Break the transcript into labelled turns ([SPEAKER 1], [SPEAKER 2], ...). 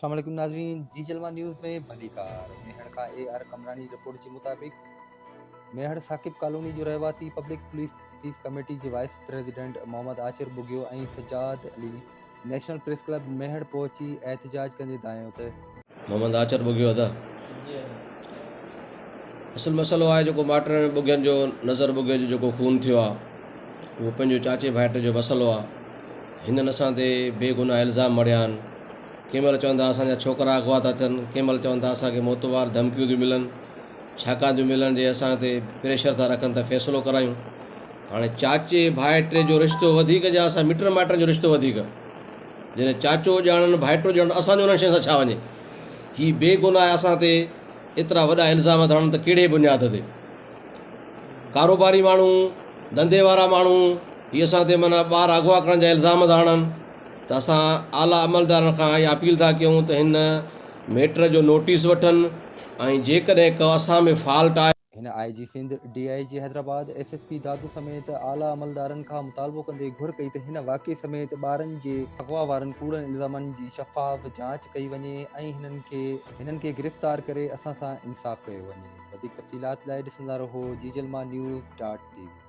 [SPEAKER 1] अस्सलाम वालेकुम नाज़रीन, जी जलवा न्यूज़ में भली कार। मेहर खां AR कमरानी रिपोर्ट जे मुताबिक़ मेहर साकिब कॉलोनी जो रहवासी पब्लिक पुलिस पीस कमेटी जे वाइस प्रेसिडेंट मोहम्मद आचिर बुगियो ऐं Sajjad Ali national press club Mehar पहुची एहतजाज कंदे दायो त
[SPEAKER 2] मोहम्मद आचर बुगियो था। असल मसलो आहे जेको माटरनि बुगियनि जो नज़र बुगियो जो खून थियो आहे उहो पंहिंजो चाचे भाइट जो मसलो आहे। हिननि असां ते बेगुनाह इल्ज़ाम मढ़िया आहिनि। कंहिं महिल चवंदा असांजा छोकिरा अगवा था थियनि, कंहिं महिल चवंदा असांखे मोतवार धमकियूं थियूं मिलनि, छाकाणि थियूं मिलनि जे असां ते प्रेशर था रखनि त फ़ैसिलो करायूं। हाणे चाचे भाइटे जो रिश्तो वधीक या असां मिट माइटनि जो रिश्तो वधीक, जॾहिं चाचो ॼाणनि भाइटो ॼाणनि असांजो उन शइ सां छा वञे। हीअ बेगुनाह असां ते एतिरा वॾा इल्ज़ाम था हणनि त कहिड़े बुनियाद ते। कारोबारी माण्हू, धंधे वारा माण्हू हीअ असां ते माना ॿार अगवा करण जा इल्ज़ाम था हणनि त असां आला अमलदारनि खां इहा अपील था कयूं त हिन मैटर जो नोटिस वठनि ऐं जेकॾहिं को असां में फॉल्ट आहे।
[SPEAKER 1] हिन IG Sindh DIG Hyderabad SSP दादू समेत आला अमलदारनि खां मुतालबो कंदे घुर कई त हिन वाक़े समेत ॿारनि जे अगवा वारनि कूड़नि इल्ज़ामनि जी शफ़ाफ़ जांच कई वञे ऐं हिननि खे गिरफ़्तार करे असां सां इंसाफ़ कयो वञे। वधीक तफ़सीलात लाइ ॾिसंदा रहो जी जलमा न्यूज़.tv।